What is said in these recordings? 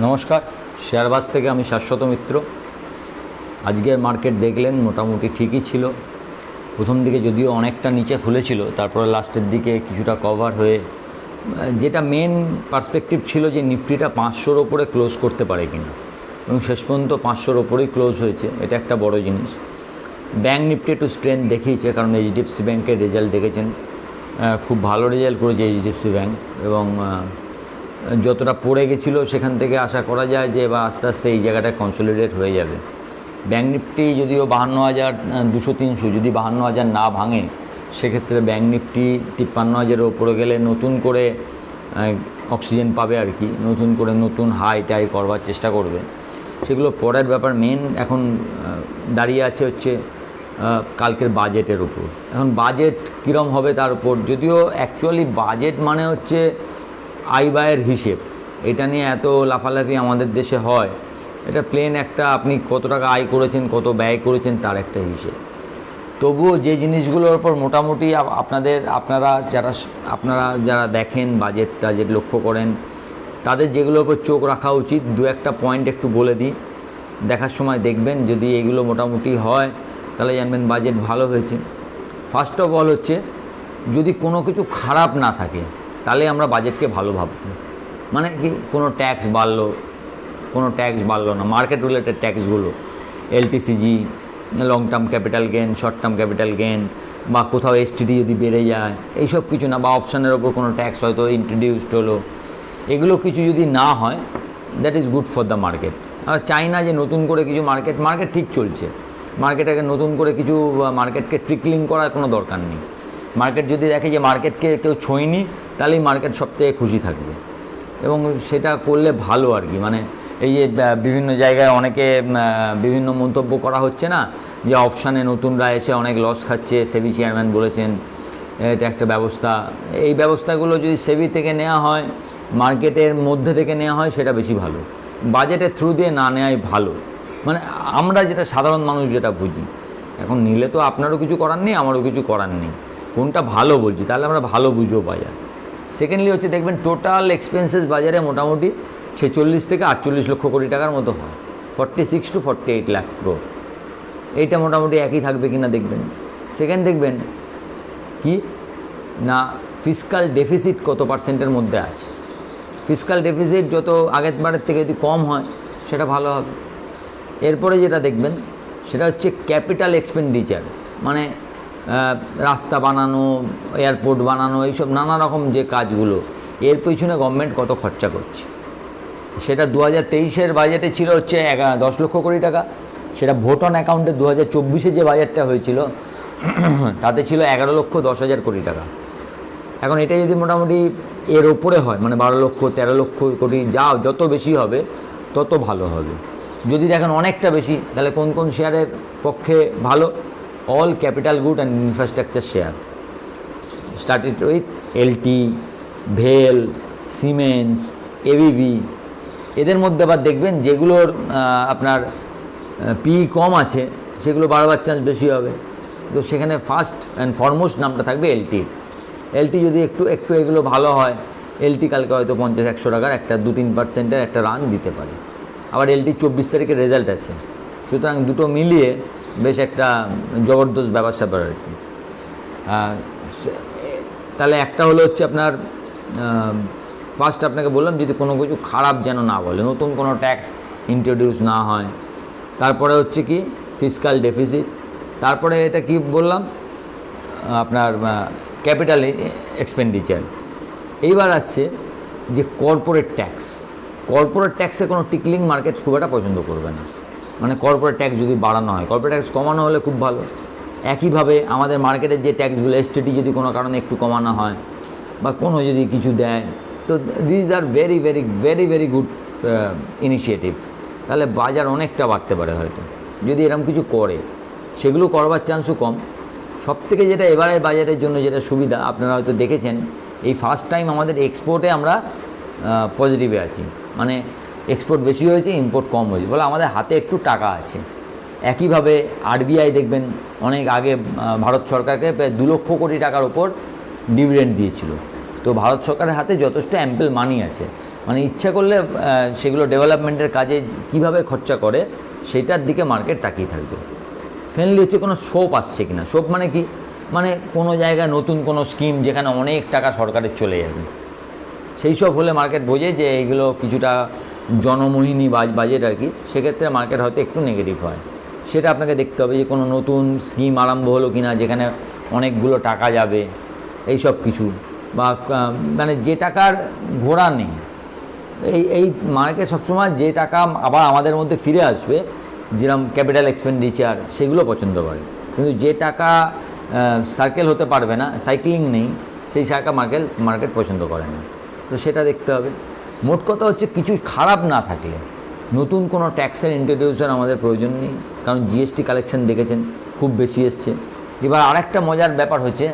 নমস্কার, শেয়ারবাজ থেকে আমি শাশ্বত মিত্র। আজকের মার্কেট দেখলেন মোটামুটি ঠিকই ছিল। প্রথম দিকে যদিও অনেকটা নিচে খুলেছিল, তারপরে লাস্টের দিকে কিছুটা কভার হয়ে যেটা মেন পার্সপেক্টিভ ছিল যে নিফটিটা 500-র ওপরে ক্লোজ করতে পারে কিনা, এবং শেষ পর্যন্ত 500-র ওপরেই ক্লোজ হয়েছে। এটা একটা বড় জিনিস। ব্যাঙ্ক নিফটি একটু স্ট্রেংথ দেখিয়েছে, কারণ এইচডিএফসি ব্যাঙ্কের রেজাল্ট দেখেছেন, খুব ভালো রেজাল্ট করেছে এইচডিএফসি ব্যাঙ্ক, এবং যতটা পড়ে গেছিলো সেখান থেকে আশা করা যায় যে এবার আস্তে আস্তে এই জায়গাটা কনসলিডেট হয়ে যাবে। ব্যাঙ্ক নিফটি যদিও 52,200-300 যদি 52,000 না ভাঙে, সেক্ষেত্রে ব্যাঙ্ক নিফটি 53,000-এর ওপরে গেলে নতুন করে অক্সিজেন পাবে আর কি, নতুন করে নতুন হাই টাই করবার চেষ্টা করবে। সেগুলো পরের ব্যাপার। মেন এখন দাঁড়িয়ে আছে হচ্ছে কালকের বাজেটের উপর। এখন বাজেট কীরম হবে তার উপর, যদিও অ্যাকচুয়ালি বাজেট মানে হচ্ছে আয় ব্যয়ের হিসেব। এটা নিয়ে এত লাফালাফি আমাদের দেশে হয়, এটা প্লেন একটা আপনি কত টাকা আয় করেছেন, কত ব্যয় করেছেন, তার একটা হিসেব। তবুও যে জিনিসগুলোর ওপর মোটামুটি আপনারা যারা দেখেন বাজেটটা, যে লক্ষ্য করেন, তাদের যেগুলোর ওপর চোখ রাখা উচিত, দু একটা পয়েন্ট একটু বলে দিই। দেখার সময় দেখবেন, যদি এগুলো মোটামুটি হয় তাহলে জানবেন বাজেট ভালো হয়েছে। ফার্স্ট অফ অল হচ্ছে, যদি কোনো কিছু খারাপ না থাকে তাহলে আমরা বাজেটকে ভালো ভাবব। মানে কি, কোনো ট্যাক্স বাড়লো না, মার্কেট রিলেটেড ট্যাক্সগুলো, LTCG, long term capital gain, short term capital gain, বা কোথাও এসটিডি যদি বেড়ে যায়, এইসব কিছু না, বা অপশানের ওপর কোনো ট্যাক্স হয়তো ইন্ট্রোডিউসড হলো, এগুলো কিছু যদি না হয়, that is good for the market. আর চাই না যে নতুন করে কিছু মার্কেট ঠিক চলছে, মার্কেটটাকে নতুন করে কিছু মার্কেটকে ট্রিকলিং করার কোনো দরকার নেই। মার্কেট যদি দেখে যে মার্কেটকে কেউ ছোঁয়নি, তাহলেই মার্কেট সবথেকে খুশি থাকবে, এবং সেটা করলে ভালো আর কি। মানে এই যে বিভিন্ন জায়গায় অনেকে বিভিন্ন মন্তব্য করা হচ্ছে না, যে অপশানে নতুনরা এসে অনেক লস খাচ্ছে, সেবি চেয়ারম্যান বলেছেন এটা একটা ব্যবস্থা। এই ব্যবস্থাগুলো যদি সেবি থেকে নেওয়া হয়, মার্কেটের মধ্যে থেকে নেওয়া হয়, সেটা বেশি ভালো। বাজেটের থ্রু দিয়ে না নেওয়াই ভালো। মানে আমরা যেটা সাধারণ মানুষ যেটা বুঝি, এখন নিলে তো আপনারও কিছু করার নেই, আমারও কিছু করার নেই, কোনটা ভালো বলছি, তাহলে আমরা ভালো বুঝবো বাজার। সেকেন্ডলি হচ্ছে, দেখবেন টোটাল এক্সপেন্সেস বাজারে মোটামুটি 46 থেকে 48 লক্ষ কোটি টাকার মতো হয়, 46 to 48 লাখ ক্রোড়। এইটা মোটামুটি একই থাকবে কিনা দেখবেন। সেকেন্ড দেখবেন কি না, ফিসকাল ডেফিসিট কত পার্সেন্টের মধ্যে আছে। ফিসকাল ডেফিসিট যত আগের বারের থেকে যদি কম হয়, সেটা ভালো হবে। এরপরে যেটা দেখবেন সেটা হচ্ছে ক্যাপিটাল এক্সপেন্ডিচার, মানে রাস্তা বানানো, এয়ারপোর্ট বানানো, এইসব নানা রকম যে কাজগুলো, এর পিছনে গভর্নমেন্ট কত খরচা করছে। সেটা 2023-এর বাজেটে ছিল হচ্ছে 10 লক্ষ কোটি টাকা। সেটা ভোট অন অ্যাকাউন্টে 2024-এ যে বাজেটটা হয়েছিল, তাতে ছিল 11,10,000 কোটি টাকা। এখন এটা যদি মোটামুটি এর ওপরে হয়, মানে 12 লক্ষ 13 লক্ষ কোটি, যত বেশি হবে তত ভালো হবে। যদি দেখেন অনেকটা বেশি, তাহলে কোন কোন শেয়ারের পক্ষে ভালো? All capital good and infrastructure share, started with L&T, ভেল, সিমেন্স, এবিবি। এদের মধ্যে আবার দেখবেন যেগুলোর আপনার পি কম আছে, সেগুলো বাড়বার চান্স বেশি হবে। তো সেখানে ফার্স্ট অ্যান্ড ফরমোস্ট নামটা থাকবে এলটি। যদি একটু এগুলো ভালো হয়, এলটি কালকে হয়তো 50-100 টাকার একটা 2-3% একটা রান দিতে পারে। আবার এলটি 24 তারিখে রেজাল্ট আছে, সুতরাং দুটো মিলিয়ে বেশ একটা জবরদস্ত ব্যাপার আর কি। তাহলে একটা হলো হচ্ছে আপনার, ফার্স্ট আপনাকে বললাম, যদি কোনো কিছু খারাপ যেন না বলে, নতুন কোনো ট্যাক্স ইন্ট্রোডিউস না হয়। তারপরে হচ্ছে কি, ফিসকাল ডেফিসিট। তারপরে এটা কি বললাম, আপনার ক্যাপিটাল এক্সপেন্ডিচার। এইবার আসছে যে কর্পোরেট ট্যাক্সে কোনো টিকলিং মার্কেট খুব একটা পছন্দ করবে না। মানে কর্পোরেট ট্যাক্স যদি বাড়ানো হয়, কর্পোরেট ট্যাক্স কমানো হলে খুব ভালো। একইভাবে আমাদের মার্কেটের যে ট্যাক্সগুলো, এসটিটি যদি কোনো কারণে একটু কমানো হয়, বা কোনো যদি কিছু দেয়, তো this are very very very very good initiative. তাহলে বাজার অনেকটা বাড়তে পারে হয়তো, যদি এরকম কিছু করে। সেগুলো করবার চান্সও কম। সবথেকে যেটা এবারের বাজারের জন্য যেটা সুবিধা, আপনারা হয়তো দেখেছেন, এই ফার্স্ট টাইম আমাদের এক্সপোর্টে আমরা পজিটিভে আছি। মানে এক্সপোর্ট বেশি হয়েছে, ইম্পোর্ট কম হয়েছে, বলে আমাদের হাতে একটু টাকা আছে। একইভাবে আরবিআই দেখবেন অনেক আগে ভারত সরকারকে প্রায় 2 লক্ষ কোটি টাকার ওপর ডিভিডেন্ড দিয়েছিল। তো ভারত সরকারের হাতে যথেষ্ট অ্যাম্পল মানি আছে। মানে ইচ্ছা করলে সেগুলো ডেভেলপমেন্টের কাজে কিভাবে খরচা করে সেটার দিকে মার্কেট তাকিয়ে থাকবে। ফ্রেন্ডলি হচ্ছে কোনো সোপ আসছে কিনা। সোপ মানে কি, মানে কোনো জায়গায় নতুন কোনো স্কিম যেখানে অনেক টাকা সরকারের চলে যাবে, সেই সব হলে মার্কেট বোঝে যে এইগুলো কিছুটা জনমোহিনী বাজেট আর কি, সেক্ষেত্রে মার্কেট হয়তো একটু নেগেটিভ হয়। সেটা আপনাকে দেখতে হবে যে কোনো নতুন স্কিম আরম্ভ হলো কিনা যেখানে অনেকগুলো টাকা যাবে, এই সব কিছু, বা মানে যে টাকার ঘোড়া নেই। এই মার্কেট সবসময় যে টাকা আবার আমাদের মধ্যে ফিরে আসবে, যেরকম ক্যাপিটাল এক্সপেন্ডিচার, সেগুলো পছন্দ করে। কিন্তু যে টাকা সার্কেল হতে পারবে না, সাইক্লিং নেই, সেই টাকা মার্কেট পছন্দ করে না। তো সেটা দেখতে হবে। মোট কথা হচ্ছে কিছু খারাপ না থাকলে নতুন কোনো ট্যাক্সের ইন্ট্রোডিউসের আমাদের প্রয়োজন নেই, কারণ জিএসটি কালেকশন দেখেছেন খুব বেশি এসছে। এবার আরেকটা মজার ব্যাপার হচ্ছে,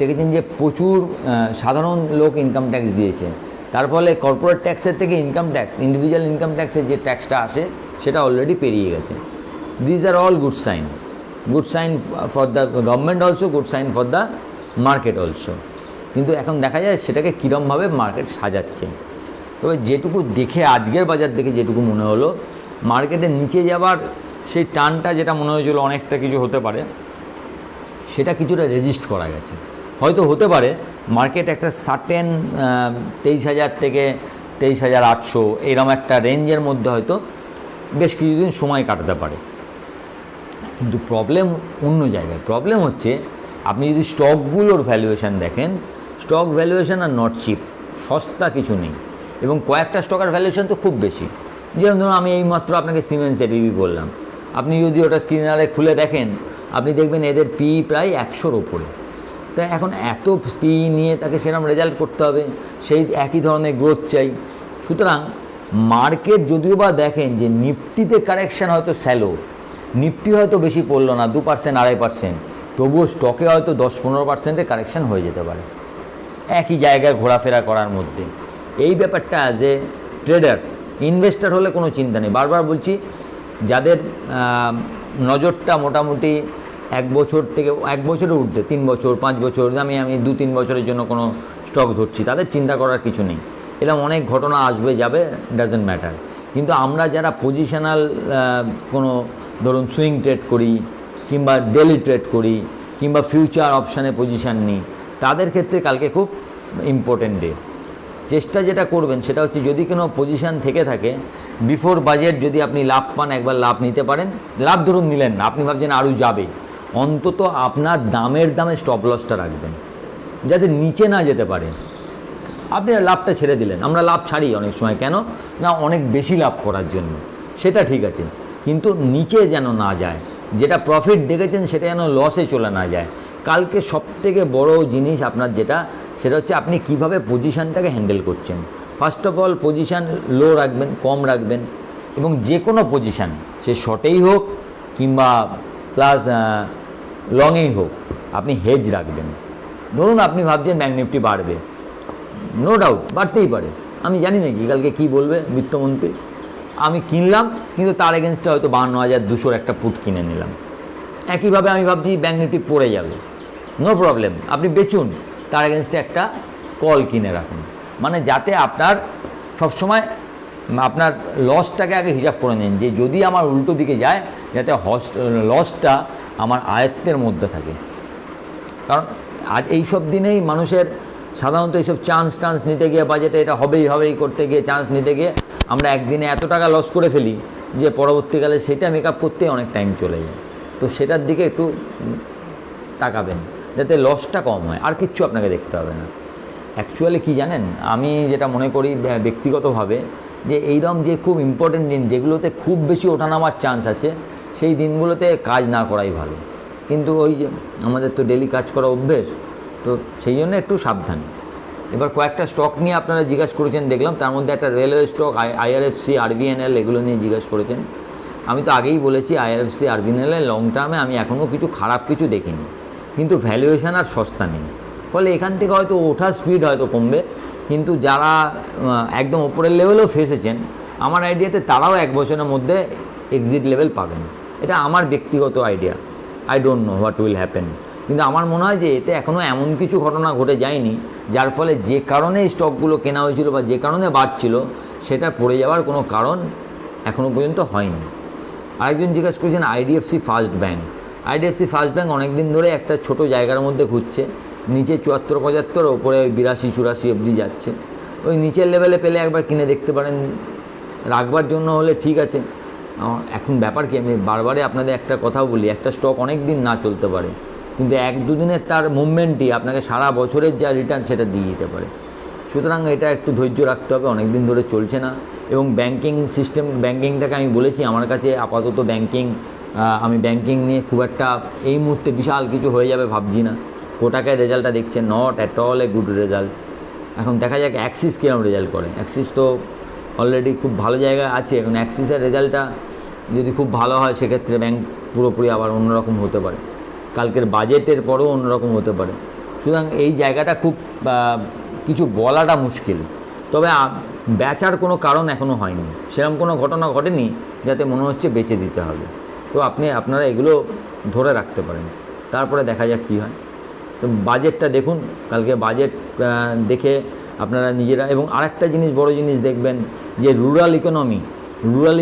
দেখেছেন যে প্রচুর সাধারণ লোক ইনকাম ট্যাক্স দিয়েছে, তার ফলে কর্পোরেট ট্যাক্সের থেকে ইনকাম ট্যাক্স, ইন্ডিভিজুয়াল ইনকাম ট্যাক্সের যে ট্যাক্সটা আসে সেটা অলরেডি পেরিয়ে গেছে। These are all good sign for the government also, good sign for the market also. কিন্তু এখন দেখা যায় সেটাকে কীরমভাবে মার্কেট সাজাচ্ছে। তবে যেটুকু দেখে আজকের বাজার দেখে যেটুকু মনে হলো, মার্কেটের নিচে যাবার সেই টানটা যেটা মনে হয়েছিল অনেকটা কিছু হতে পারে, সেটা কিছুটা রেজিস্ট করা গেছে। হয়তো হতে পারে মার্কেট একটা সার্টেন 23,000 থেকে 23,800 এরকম একটা রেঞ্জের মধ্যে হয়তো বেশ কিছুদিন সময় কাটাতে পারে। কিন্তু প্রবলেম অন্য জায়গায়। প্রবলেম হচ্ছে আপনি যদি স্টকগুলোর ভ্যালুয়েশান দেখেন, stock valuation are not cheap, সস্তা কিছু নেই। এবং কয়েকটা স্টকের ভ্যালুয়েশান তো খুব বেশি। যেমন ধরুন আমি এইমাত্র আপনাকে সিমেন্স এবিবি বললাম, আপনি যদি ওটা স্ক্রিনারে খুলে দেখেন আপনি দেখবেন এদের পি প্রায় 100-র ওপরে। তাই এখন এত পি নিয়ে তাকে সেরকম রেজাল্ট করতে হবে, সেই একই ধরনের গ্রোথ চাই। সুতরাং মার্কেট যদিও বা দেখেন যে নিফটিতে কারেকশান হয়তো স্যালো, নিফটি হয়তো বেশি পড়লো না, 2%, 2.5%, তবুও স্টকে হয়তো 10-15%-এর কারেকশান হয়ে যেতে পারে একই জায়গায় ঘোরাফেরা করার মধ্যে। এই ব্যাপারটা অ্যাজ এ ট্রেডার, ইনভেস্টার হলে কোনো চিন্তা নেই। বারবার বলছি, যাদের নজরটা মোটামুটি 1 বছর থেকে 1 বছরে উঠতে 3 বছর 5 বছর, আমি 2-3 বছরের জন্য কোনো স্টক ধরছি, তাদের চিন্তা করার কিছু নেই। এরকম অনেক ঘটনা আসবে যাবে, ডাজেন্ট ম্যাটার। কিন্তু আমরা যারা পজিশনাল কোনো ধরুন সুইং ট্রেড করি, কিংবা ডেলি ট্রেড করি, কিংবা ফিউচার অপশানে পজিশান নিই, তাদের ক্ষেত্রে কালকে খুব ইম্পর্টেন্ট ডে। চেষ্টা যেটা করবেন সেটা হচ্ছে, যদি কোনো পজিশান থেকে থাকে বিফোর বাজেট, যদি আপনি লাভ পান একবার লাভ নিতে পারেন। লাভ ধরুন নিলেন না, আপনি ভাবছেন আরও যাবে, অন্তত আপনার দামে স্টপ লসটা রাখবেন যাতে নিচে না যেতে পারে। আপনি লাভটা ছেড়ে দিলেন, আমরা লাভ ছাড়ি অনেক সময়, কেন না অনেক বেশি লাভ করার জন্য, সেটা ঠিক আছে, কিন্তু নিচে যেন না যায়। যেটা প্রফিট দেখেছেন সেটা যেন লসে চলে না যায়। কালকে সবথেকে বড় জিনিস আপনার যেটা, সেটা হচ্ছে আপনি কিভাবে পজিশানটাকে হ্যান্ডেল করছেন। ফার্স্ট অফ অল পজিশান লো রাখবেন, কম রাখবেন, এবং যে কোনো পজিশান সে শর্টেই হোক কিংবা প্লাস লংয়েই হোক, আপনি হেজ রাখবেন। ধরুন আপনি ভাবছেন ব্যাঙ্ক নিফটি বাড়বে, নো ডাউট বাড়তেই পারে, আমি জানি নাকি কালকে কী বলবে বিত্তমন্ত্রী। আমি কিনলাম, কিন্তু তার এগেনস্টে হয়তো 52,200 একটা পুট কিনে নিলাম। একইভাবে আমি ভাবছি ব্যাঙ্ক নিফটি পড়ে যাবে, নো প্রবলেম, আপনি বেচুন, তার এগেনস্টে একটা কল কিনে রাখুন। মানে যাতে আপনার সবসময় আপনার লসটাকে আগে হিসাব করে নিন, যে যদি আমার উল্টো দিকে যায় যাতে লসটা আমার আয়ত্তের মধ্যে থাকে। কারণ আজ এই সব দিনেই মানুষের সাধারণত এইসব চান্স নিতে গিয়ে, বাজেটে এটা হবেই করতে গিয়ে, চান্স নিতে গিয়ে আমরা একদিনে এত টাকা লস করে ফেলি যে পরবর্তীকালে সেটা মেকআপ করতে অনেক টাইম চলে যায়। তো সেটার দিকে একটু তাকাবেন যাতে লসটা কম হয়, আর কিচ্ছু আপনাকে দেখতে হবে না। অ্যাকচুয়ালি কি জানেন, আমি যেটা মনে করি ব্যক্তিগতভাবে, যে এইরকম যে খুব ইম্পর্টেন্ট দিন যেগুলোতে খুব বেশি ওঠানামার চান্স আছে, সেই দিনগুলোতে কাজ না করাই ভালো। কিন্তু ওই যে আমাদের তো ডেলি কাজ করা অভ্যেস, তো সেই জন্য একটু সাবধান। এবার কয়েকটা স্টক নিয়ে আপনারা জিজ্ঞাসা করেছেন দেখলাম, তার মধ্যে একটা রেলওয়ে স্টক, আইআরএফসি, আরবিএনএল, এগুলো নিয়ে জিজ্ঞাসা করেছেন। আমি তো আগেই বলেছি আইআরএফসি, আরবিএনএলের লং টার্মে আমি এখনও কিছু খারাপ কিছু দেখিনি, কিন্তু ভ্যালুয়েশান আর সস্তা নেই। ফলে এখান থেকে হয়তো ওঠার স্পিড হয়তো কমবে, কিন্তু যারা একদম ওপরের লেভেলেও ফেসেছেন, আমার আইডিয়াতে তারাও 1 বছরের মধ্যে এক্সিট লেভেল পাবেন। এটা আমার ব্যক্তিগত idea, I don't know what will happen. কিন্তু আমার মনে হয় যে এতে এখনও এমন কিছু ঘটনা ঘটে যায়নি যার ফলে যে কারণে স্টকগুলো কেনা হয়েছিল বা যে কারণে বাড়ছিল সেটা পড়ে যাওয়ার কোনো কারণ এখনও পর্যন্ত হয়নি। আরেকজন জিজ্ঞাসা করেছেন IDFC first bank. IDFC first bank অনেক দিন ধরে একটা ছোট জায়গার মধ্যে ঘুরছে, নিচে 74-75, ওপরে 82-84 অবধি যাচ্ছে। ওই নিচের লেভেলে পেলে একবার কিনে দেখতে পারেন, রাখবার জন্য হলে ঠিক আছে। এখন ব্যাপার কি, আমি বারবারে আপনাদের একটা কথাও বলি, একটা স্টক অনেক দিন না চলতে পারে, কিন্তু 1-2 দিনের তার মুভমেন্টই আপনাকে সারা বছরের যা রিটার্ন সেটা দিয়ে দিতে পারে। সুতরাং এটা একটু ধৈর্য রাখতে হবে, অনেক দিন ধরে চলছে না। এবং ব্যাংকিং সিস্টেম, ব্যাংকিংটাকে আমি বলেছি আমার কাছে আপাতত আমি ব্যাংকিং নিয়ে খুব একটা এই মুহূর্তে বিশাল কিছু হয়ে যাবে ভাবছি না। কোটাকের রেজাল্টটা দেখছে, not at all a good result. এখন দেখা যাক অ্যাক্সিস কীরকম রেজাল্ট করে। অ্যাক্সিস তো অলরেডি খুব ভালো জায়গায় আছে, এখন অ্যাক্সিসের রেজাল্টটা যদি খুব ভালো হয় সেক্ষেত্রে ব্যাংক পুরোপুরি আবার অন্যরকম হতে পারে, কালকের বাজেটের পরেও অন্যরকম হতে পারে। সুতরাং এই জায়গাটা খুব কিছু বলাটা মুশকিল, তবে বেচার কোনো কারণ এখনও হয়নি, সেরকম কোনো ঘটনা ঘটেনি যাতে মনে হচ্ছে বেচে দিতে হবে। তো আপনারা এগুলো ধরে রাখতে পারেন, তারপরে দেখা যাক কী হয়। তো বাজেটটা দেখুন, কালকে বাজেট দেখে আপনারা নিজেরা, এবং আরেকটা জিনিস, বড় জিনিস দেখবেন যে রুরাল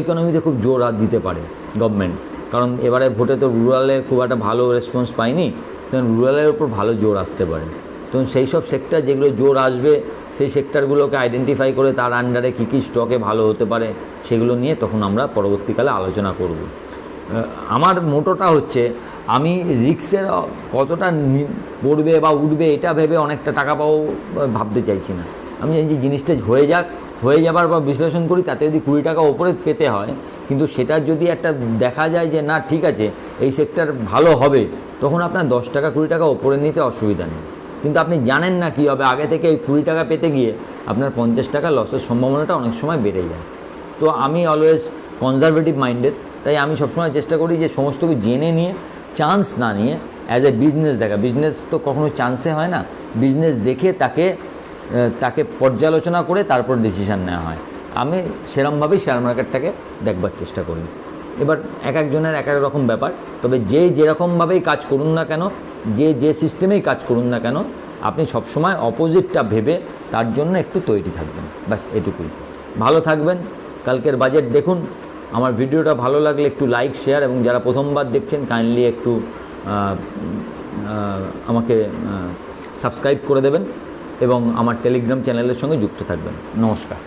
ইকোনমিতে খুব জোর দিতে পারে গভর্নমেন্ট, কারণ এবারে ভোটে তো রুরালে খুব একটা ভালো রেসপন্স পায়নি, তখন রুরালের উপর ভালো জোর আসতে পারে। তখন সেই সব সেক্টর যেগুলো জোর আসবে সেই সেক্টরগুলোকে আইডেন্টিফাই করে তার আন্ডারে কী কী স্টকে ভালো হতে পারে সেগুলো নিয়ে তখন আমরা পরবর্তীকালে আলোচনা করব। আমার মোটোটা হচ্ছে, আমি রিস্কের কতটা পড়বে বা উঠবে এটা ভেবে অনেকটা টাকা পাবো ভাবতে চাইছি না। আমি জানি যে জিনিসটা হয়ে যাবার বা বিশ্লেষণ করি, তাতে যদি 20 টাকা ওপরে পেতে হয়, কিন্তু সেটা যদি একটা দেখা যায় যে না ঠিক আছে এই সেক্টর ভালো হবে, তখন আপনার 10 টাকা 20 টাকা ওপরে নিতে অসুবিধা নেই। কিন্তু আপনি জানেন না কী হবে, আগে থেকে এই 20 টাকা পেতে গিয়ে আপনার 50 টাকা লসের সম্ভাবনাটা অনেক সময় বেড়ে যায়। তো আমি অলওয়েজ কনজারভেটিভ মাইন্ডেড, তাই আমি সবসময় চেষ্টা করি যে সমস্ত কিছু জেনে নিয়ে, চান্স না নিয়ে অ্যাজ এ বিজনেস দেখা। বিজনেস তো কখনো চান্সে হয় না, বিজনেস দেখে তাকে পর্যালোচনা করে তারপর ডিসিশান নেওয়া হয়। আমি সেরমভাবেই শেয়ার মার্কেটটাকে দেখবার চেষ্টা করি। এবার এক একজনের এক এক রকম ব্যাপার, তবে যেরকমভাবেই কাজ করুন না কেন, যে সিস্টেমেই কাজ করুন না কেন, আপনি সবসময় অপোজিটটা ভেবে তার জন্য একটু তৈরি থাকবেন, ব্যাস এটুকুই। ভালো থাকবেন, কালকের বাজেট দেখুন। আমার ভিডিওটা ভালো লাগলে একটু লাইক, শেয়ার, এবং যারা প্রথমবার দেখছেন কাইন্ডলি একটু আমাকে সাবস্ক্রাইব করে দেবেন এবং আমার টেলিগ্রাম চ্যানেলের সঙ্গে যুক্ত থাকবেন। নমস্কার।